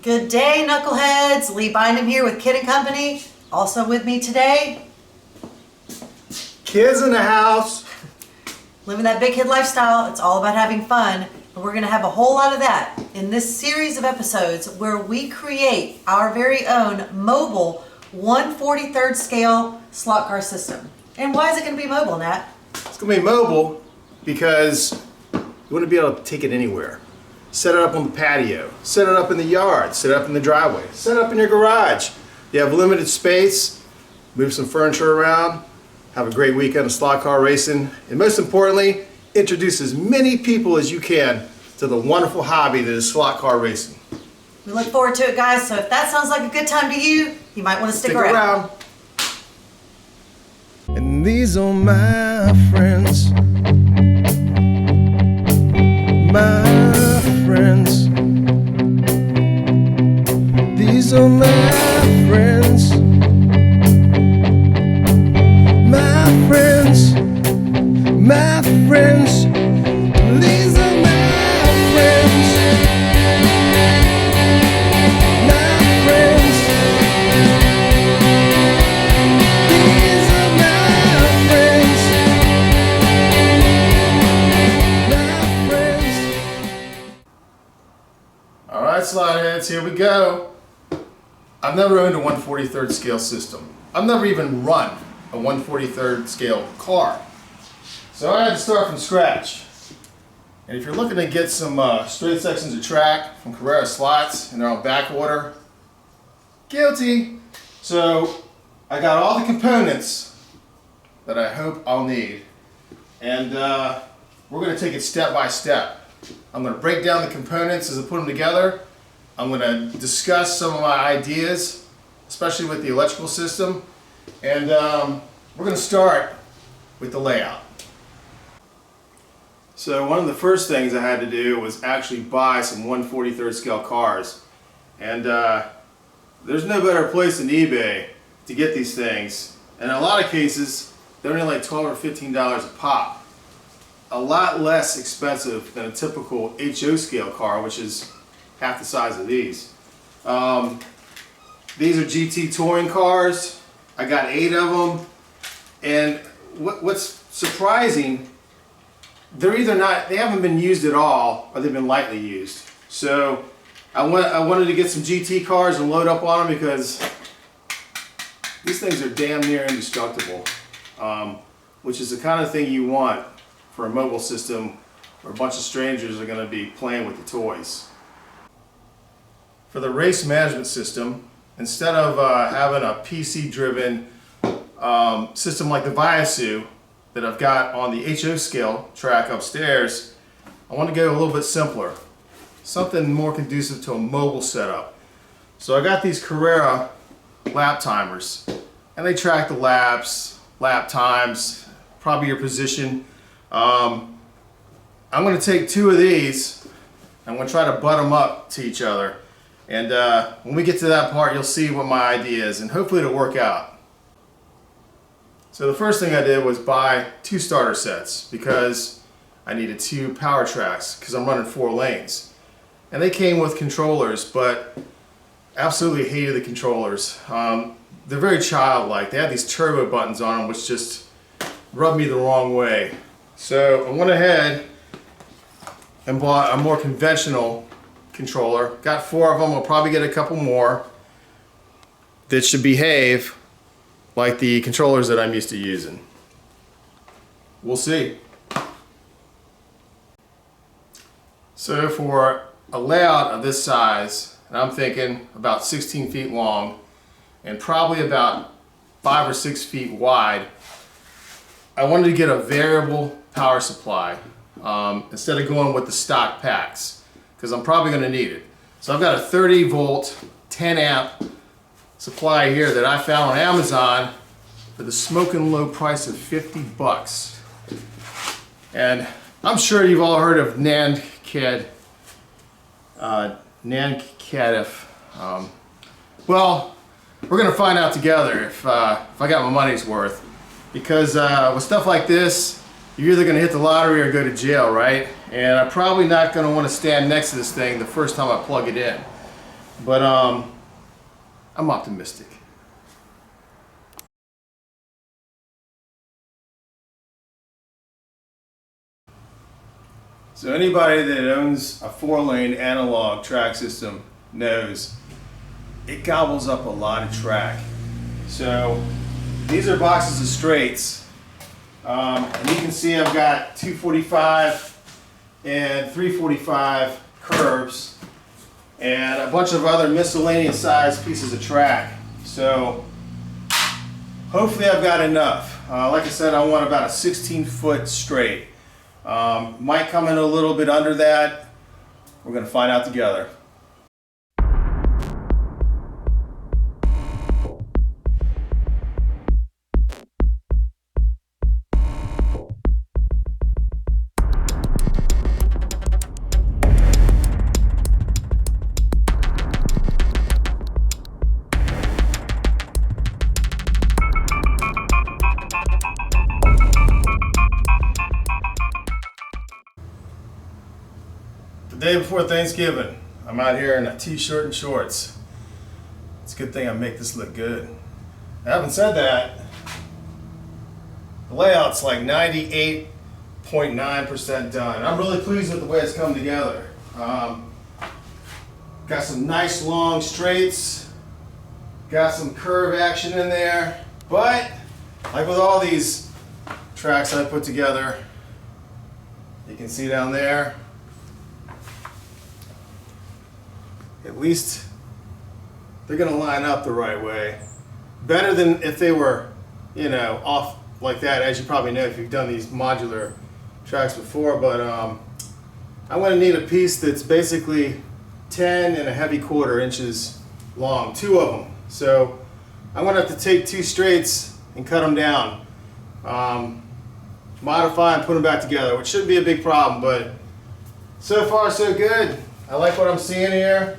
Good day, knuckleheads. Lee Bynum here with Kid and Company. Also with me today, kids in the house. Living that big kid lifestyle. It's all about having fun. And we're going to have a whole lot of that in this series of episodes where we create our very own mobile 1/43rd scale slot car system. And why is it going to be mobile, Nat? It's going to be mobile because you want to be able to take it anywhere. Set it up on the patio, set it up in the yard, set it up in the driveway, set it up in your garage. You have limited space, move some furniture around, have a great weekend of slot car racing, and most importantly, introduce as many people as you can to the wonderful hobby that is slot car racing. We look forward to it, guys, so if that sounds like a good time to you, you might want to stick around. And these are my friends. My friends. These are my friends. My friends. My friends. These are my friends. My friends. These are my friends. My friends. All right, slide heads, here we go. I've never owned a 1/43rd scale system. I've never even run a 1/43rd scale car. So I had to start from scratch. And if you're looking to get some straight sections of track from Carrera slots and they're on back order, guilty. So I got all the components that I hope I'll need. And we're going to take it step by step. I'm going to break down the components as I put them together. I'm going to discuss some of my ideas, especially with the electrical system. And we're going to start with the layout. So one of the first things I had to do was actually buy some 1/43rd scale cars. And there's no better place than eBay to get these things. And in a lot of cases, they're only like $12 or $15 a pop. A lot less expensive than a typical HO scale car, which is half the size of these. These are GT touring cars. I got 8 of them. And what's surprising, they haven't been used at all, or they've been lightly used. So I wanted to get some GT cars and load up on them because these things are damn near indestructible, which is the kind of thing you want for a mobile system where a bunch of strangers are going to be playing with the toys. For the race management system, instead of having a PC-driven system like the Viasu that I've got on the HO scale track upstairs, I want to go a little bit simpler. Something more conducive to a mobile setup. So I got these Carrera lap timers, and they track the laps, lap times, probably your position. I'm going to take 2 of these, and I'm going to try to butt them up to each other. And when we get to that part, you'll see what my idea is, and hopefully it'll work out. So the first thing I did was buy 2 starter sets because I needed 2 power tracks because I'm running 4 lanes. And they came with controllers, but absolutely hated the controllers. They're very childlike. They have these turbo buttons on them which just rub me the wrong way. So I went ahead and bought a more conventional controller. Got 4 of them. I'll probably get a couple more that should behave like the controllers that I'm used to using. We'll see. So for a layout of this size, and I'm thinking about 16 feet long and probably about 5 or 6 feet wide, I wanted to get a variable power supply instead of going with the stock packs, because I'm probably going to need it. So I've got a 30 volt, 10 amp supply here that I found on Amazon for the smoking low price of 50 bucks. And I'm sure you've all heard of Nankadif. Well, we're going to find out together if I got my money's worth. Because with stuff like this, you're either going to hit the lottery or go to jail, right? And I'm probably not going to want to stand next to this thing the first time I plug it in. but I'm optimistic. So anybody that owns a 4-lane analog track system knows it gobbles up a lot of track. So these are boxes of straights, and you can see I've got 245 and 345 curves and a bunch of other miscellaneous sized pieces of track. So hopefully I've got enough. Like I said, I want about a 16-foot straight. Might come in a little bit under that. We're going to find out together. The day before Thanksgiving, I'm out here in a t-shirt and shorts. It's a good thing I make this look good. Having said that, the layout's like 98.9% done. I'm really pleased with the way it's come together. Got some nice long straights, got some curve action in there, but like with all these tracks I put together, you can see down there, at least they're going to line up the right way. Better than if they were, you know, off like that, as you probably know if you've done these modular tracks before. But I'm going to need a piece that's basically 10 and a heavy quarter inches long, 2 of them. So I'm going to have to take 2 straights and cut them down, modify and put them back together, which shouldn't be a big problem. But so far so good. I like what I'm seeing here.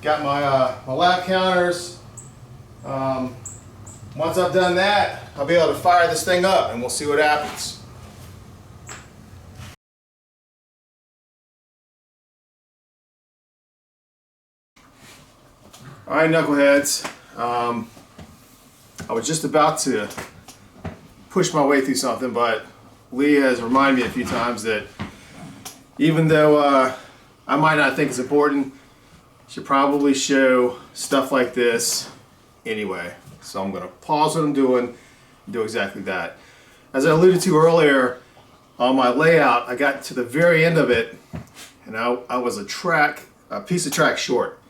Got my lap counters. Once I've done that, I'll be able to fire this thing up and we'll see what happens. All right, knuckleheads. I was just about to push my way through something, but Lee has reminded me a few times that even though I might not think it's important, should probably show stuff like this anyway. So I'm going to pause what I'm doing and do exactly that. As I alluded to earlier, on my layout, I got to the very end of it and I was a piece of track short.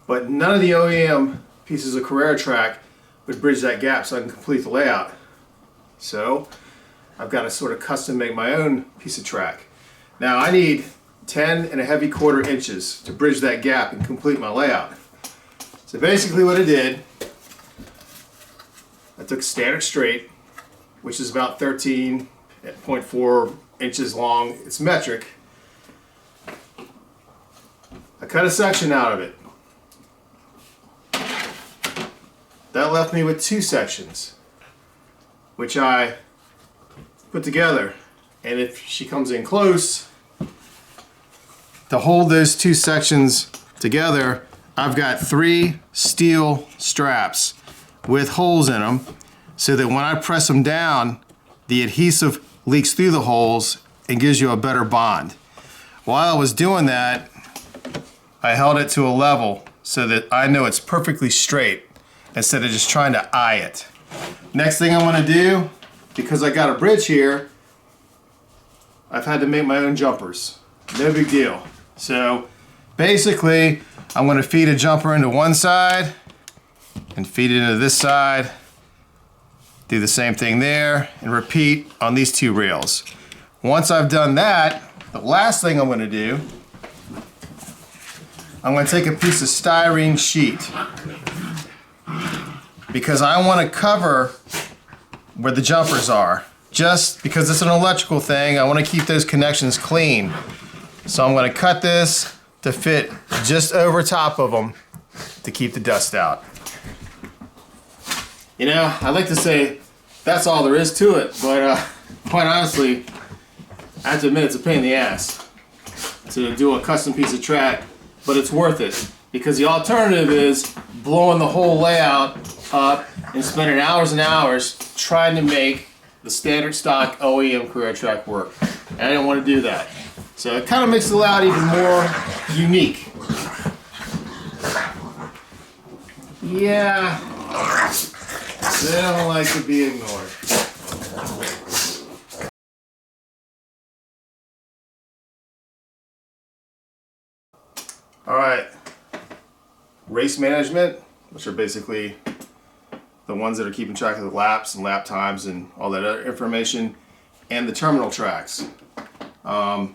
But none of the OEM pieces of Carrera track would bridge that gap so I can complete the layout. So I've got to sort of custom make my own piece of track. Now I need 10 and a heavy quarter inches to bridge that gap and complete my layout. So basically what I did, I took standard straight, which is about 13.4 inches long. It's metric. I cut a section out of it. That left me with 2 sections, which I put together. And if she comes in close, to hold those 2 sections together, I've got 3 steel straps with holes in them so that when I press them down, the adhesive leaks through the holes and gives you a better bond. While I was doing that, I held it to a level so that I know it's perfectly straight instead of just trying to eye it. Next thing I want to do, because I got a bridge here, I've had to make my own jumpers. No big deal. So basically, I'm going to feed a jumper into one side and feed it into this side. Do the same thing there and repeat on these 2 rails. Once I've done that, the last thing I'm going to do, I'm going to take a piece of styrene sheet because I want to cover where the jumpers are. Just because it's an electrical thing, I want to keep those connections clean. So I'm going to cut this to fit just over top of them to keep the dust out. You know, I'd like to say that's all there is to it, but quite honestly, I have to admit it's a pain in the ass to do a custom piece of track but it's worth it because the alternative is blowing the whole layout up and spending hours and hours trying to make the standard stock OEM Carrera track work. And I didn't want to do that. So it kind of makes the layout even more unique. Yeah, they don't like to be ignored. All right, race management, which are basically the ones that are keeping track of the laps and lap times and all that other information, and the terminal tracks. I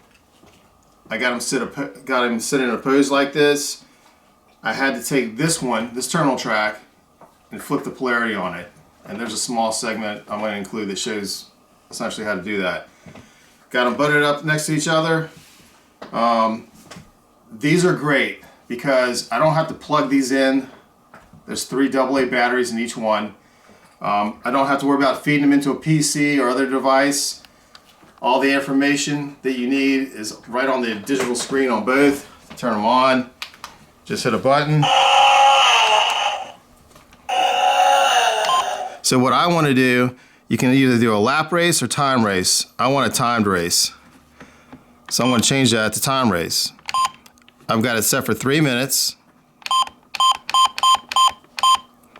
got him sit in a pose like this. I had to take this terminal track, and flip the polarity on it. And there's a small segment I'm going to include that shows essentially how to do that. Got them butted up next to each other. These are great because I don't have to plug these in. There's 3 AA batteries in each one. I don't have to worry about feeding them into a PC or other device. All the information that you need is right on the digital screen on both. Turn them on. Just hit a button. So what I want to do, you can either do a lap race or time race. I want a timed race. So I'm going to change that to time race. I've got it set for 3 minutes.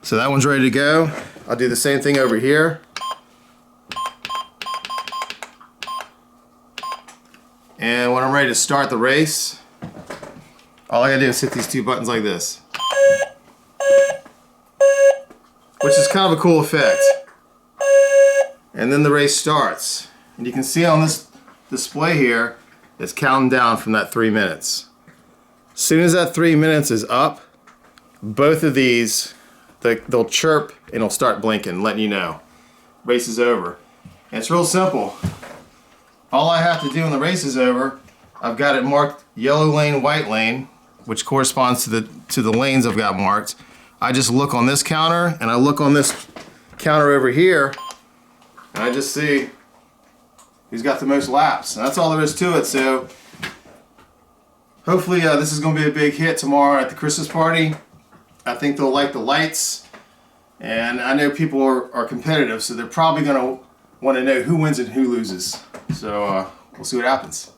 So that one's ready to go. I'll do the same thing over here. And when I'm ready to start the race, all I gotta do is hit these 2 buttons like this. Which is kind of a cool effect. And then the race starts. And you can see on this display here, it's counting down from that 3 minutes. As soon as that 3 minutes is up, both of these, they'll chirp and it'll start blinking, letting you know. Race is over. And it's real simple. All I have to do when the race is over, I've got it marked yellow lane, white lane, which corresponds to the lanes I've got marked. I just look on this counter and I look on this counter over here and I just see who's got the most laps. And that's all there is to it. So hopefully this is going to be a big hit tomorrow at the Christmas party. I think they'll like the lights, and I know people are competitive, so they're probably going to want to know who wins and who loses. So we'll see what happens.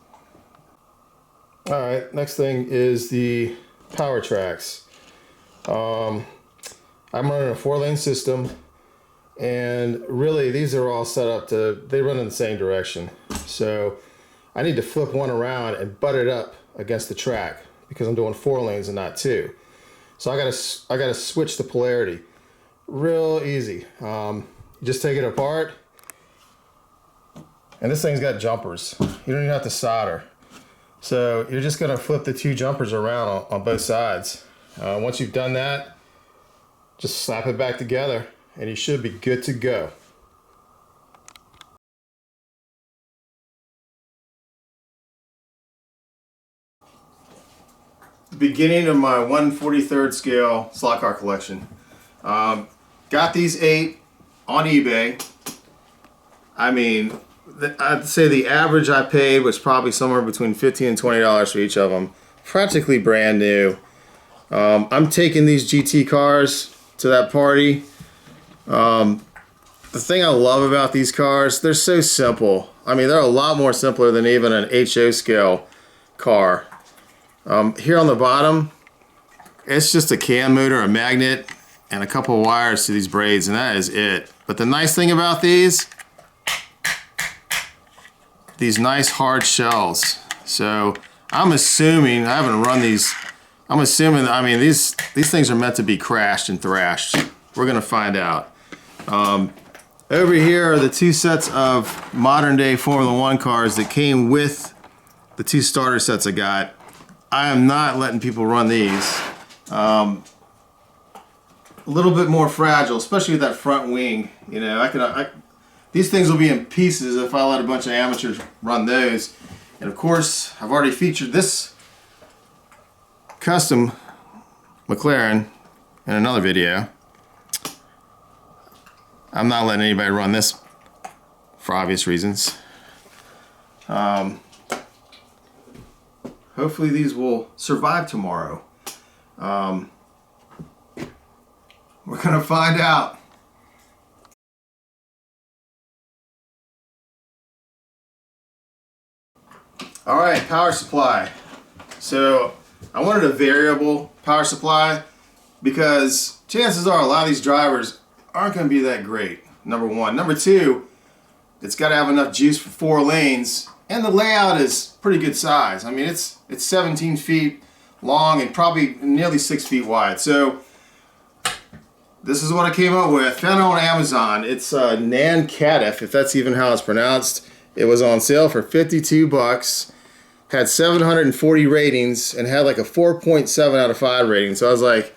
All right, next thing is the power tracks. I'm running a 4-lane system, and really these are all set up they run in the same direction. So I need to flip one around and butt it up against the track because I'm doing 4 lanes and not 2. So I gotta switch the polarity. Real easy. You just take it apart, and this thing's got jumpers. You don't even have to solder. So you're just gonna flip the 2 jumpers around on both sides. Once you've done that, just slap it back together, and you should be good to go. Beginning of my 1/43 scale slot car collection. Got these 8 on eBay. I mean, I'd say the average I paid was probably somewhere between $15 and $20 for each of them. Practically brand new. I'm taking these GT cars to that party. The thing I love about these cars, they're so simple. I mean, they're a lot more simpler than even an HO scale car. Here on the bottom, it's just a cam motor, a magnet, and a couple of wires to these braids, and that is it. But the nice thing about these nice hard shells. So I'm assuming, I haven't run these, I'm assuming, I mean, these things are meant to be crashed and thrashed. We're gonna find out. Over here are the 2 sets of modern day Formula 1 cars that came with the 2 starter sets I got. I am not letting people run these. A little bit more fragile, especially with that front wing. You know, these things will be in pieces if I let a bunch of amateurs run those. And of course, I've already featured this custom McLaren in another video. I'm not letting anybody run this for obvious reasons. hopefully these will survive tomorrow. We're gonna find out. All right, power supply. So I wanted a variable power supply because chances are a lot of these drivers aren't gonna be that great, number one. Number two, it's gotta have enough juice for 4 lanes, and the layout is pretty good size. I mean, it's 17 feet long and probably nearly 6 feet wide. So this is what I came up with. Found it on Amazon. It's Nan Catif, if that's even how it's pronounced. It was on sale for 52 bucks. Had 740 ratings and had like a 4.7 out of 5 rating. So I was like,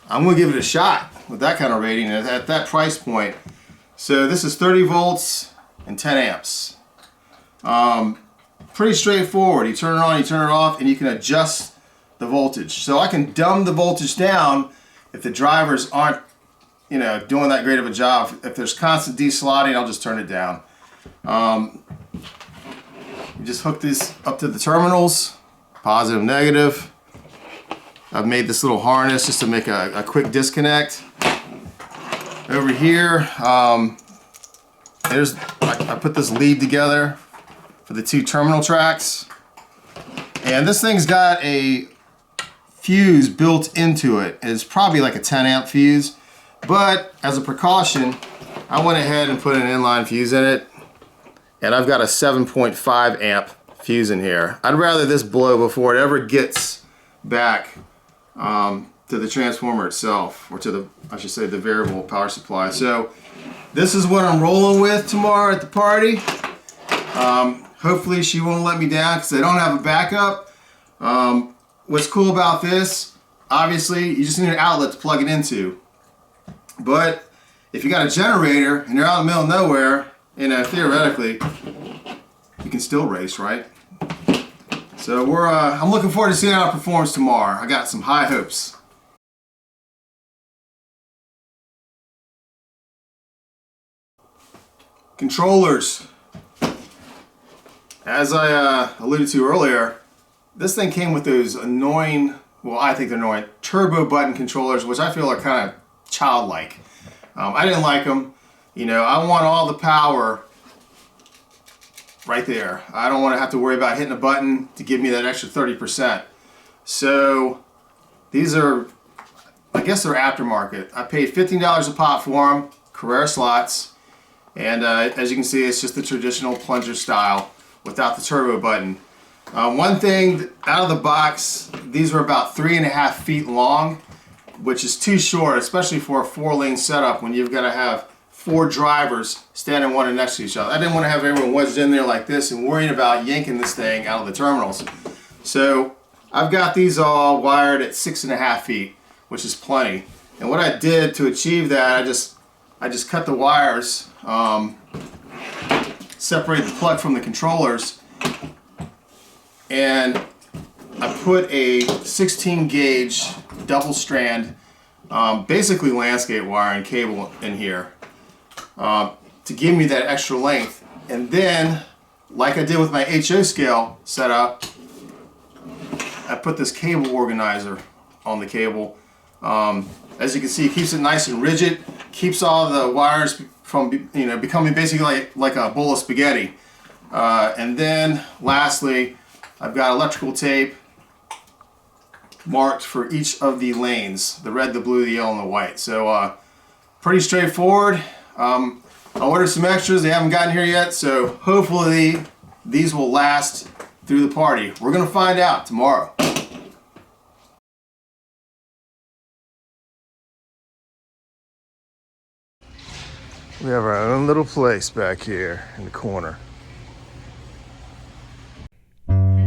I'm gonna give it a shot with that kind of rating at that price point. So this is 30 volts and 10 amps. Pretty straightforward. You turn it on, you turn it off, and you can adjust the voltage. So I can dumb the voltage down if the drivers aren't, you know, doing that great of a job. If there's constant deslotting, I'll just turn it down. You just hook this up to the terminals, positive, negative. I've made this little harness just to make a quick disconnect. Over here, I put this lead together for the 2 terminal tracks. And this thing's got a fuse built into it. It's probably like a 10 amp fuse, but as a precaution, I went ahead and put an inline fuse in it. And I've got a 7.5 amp fuse in here. I'd rather this blow before it ever gets back to the transformer itself, or to the, I should say, the variable power supply. So this is what I'm rolling with tomorrow at the party. Hopefully she won't let me down because I don't have a backup. What's cool about this, obviously, you just need an outlet to plug it into. But if you got a generator and you're out in the middle of nowhere, you know, theoretically, you can still race, right? So I'm looking forward to seeing how it performs tomorrow. I got some high hopes. Controllers. As I alluded to earlier, this thing came with those annoying, well, I think they're annoying, turbo button controllers, which I feel are kind of childlike. I didn't like them. You know, I want all the power right there. I don't want to have to worry about hitting a button to give me that extra 30%. So these are, I guess they're aftermarket. I paid $15 a pop for them, Carrera slots, and as you can see, it's just the traditional plunger style without the turbo button. One thing, out of the box, these were about 3.5 feet long, which is too short, especially for a 4-lane setup when you've got to have 4 drivers standing one next to each other. I didn't want to have everyone wedged in there like this and worrying about yanking this thing out of the terminals. So I've got these all wired at 6.5 feet, which is plenty. And what I did to achieve that, I just cut the wires, separated the plug from the controllers, and I put a 16 gauge double strand, basically landscape wire and cable in here. To give me that extra length. And then, like I did with my HO scale setup, I put this cable organizer on the cable. As you can see, it keeps it nice and rigid, keeps all the wires from becoming basically like a bowl of spaghetti. And then, lastly, I've got electrical tape marked for each of the lanes, the red, the blue, the yellow, and the white. So pretty straightforward. I ordered some extras, they haven't gotten here yet, so hopefully these will last through the party. We're gonna find out tomorrow. We have our own little place back here in the corner.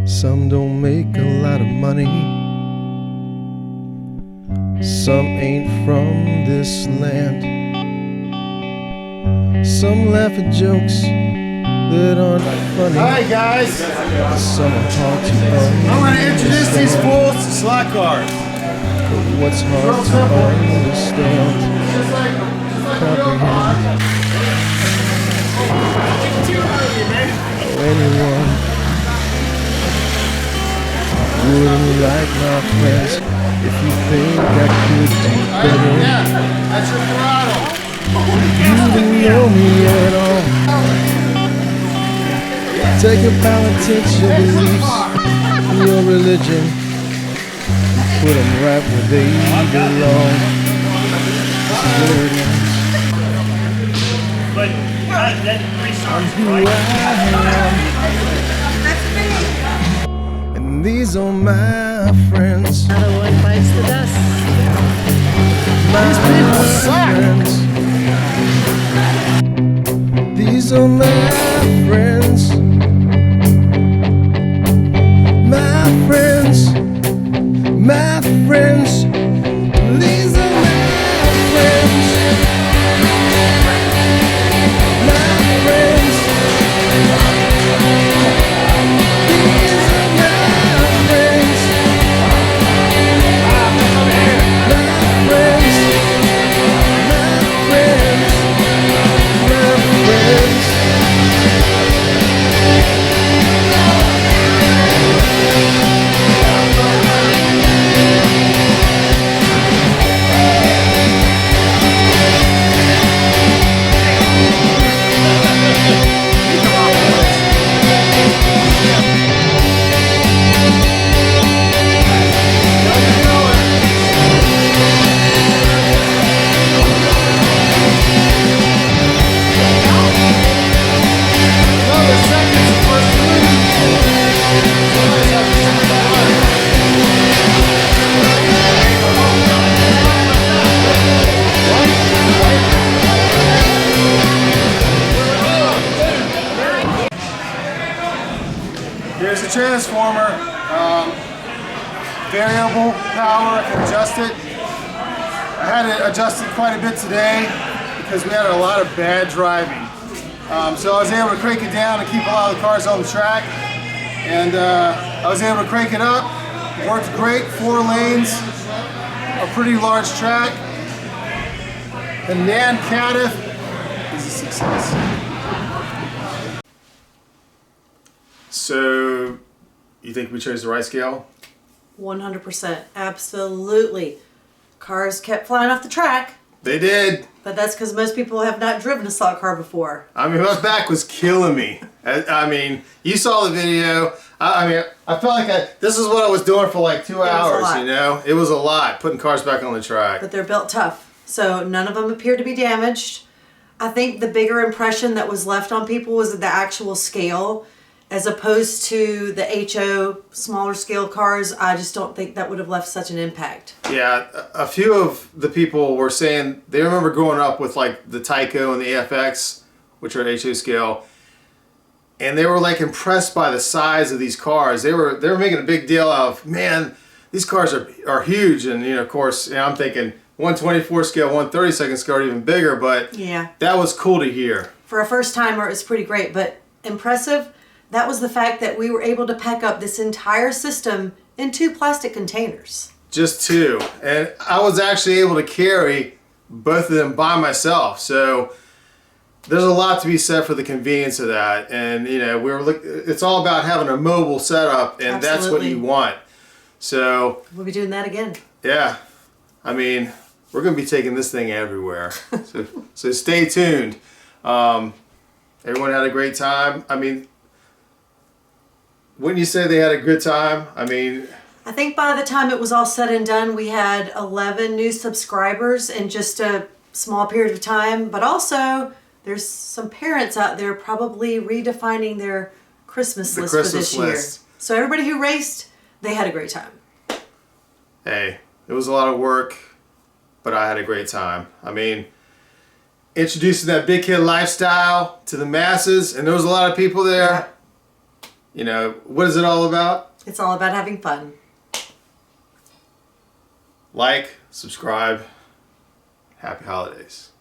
Some don't make a lot of money. Some ain't from this land. Some laugh at jokes that aren't funny. Hi guys! Some are hard to understand. I'm gonna introduce these fools to slot cars. But what's hard to understand, comprehend, how anyone Wouldn't like my friends if you think I could do better. That's your throttle. You don't know me at all. Take your politics, your beliefs, and your religion. Put them right where they belong. This is where it ends. But that resource, Who I am. And these are my friends. Another one bites the dust. These people suck. These are my friends. My friends. My friends. These are my friends. My friends. These are my friends. Here's the transformer. Variable power, I can adjust it. I had it adjusted quite a bit today because we had a lot of bad driving. So I was able to crank it down and keep a lot of the cars on the track. And I was able to crank it up. Worked great, 4 lanes, a pretty large track. The Nan Cadiff is a success. So, you think we chose the right scale? 100%. Absolutely. Cars kept flying off the track, They did. but that's because most people have not driven a stock car before. I mean, my back was killing me. I mean, you saw the video. I mean, I felt like this is what I was doing for like 2 hours, lot. you know? It was a lot, putting cars back on the track. But they're built tough, so none of them appear to be damaged. I think the bigger impression that was left on people was the actual scale, as opposed to the HO smaller scale cars. I just don't think that would have left such an impact. Yeah, a few of the people were saying they remember growing up with like the Tyco and the AFX, which are at HO scale, and they were like impressed by the size of these cars. They were making a big deal of, man, these cars are huge. And you know, of course, I'm thinking 124 scale, 132nd scale are even bigger, but Yeah. that was cool to hear. For a first timer, it's pretty great, but impressive, that was the fact that we were able to pack up this entire system in 2 plastic containers. Just 2. And I was actually able to carry both of them by myself. So there's a lot to be said for the convenience of that. And you know, it's all about having a mobile setup, and that's what Absolutely. you want. So We'll be doing that again. yeah, I mean, we're going to be taking this thing everywhere. So stay tuned. Everyone had a great time. I mean, wouldn't you say they had a good time? I mean, I think by the time it was all said and done, we had 11 new subscribers in just a small period of time. But also, there's some parents out there probably redefining their Christmas list for Christmas this list. year. So everybody who raced, they had a great time. hey, it was a lot of work, but I had a great time. I mean, introducing that big kid lifestyle to the masses, and there was a lot of people there. You know, what is it all about? It's all about having fun. Like, subscribe, happy holidays.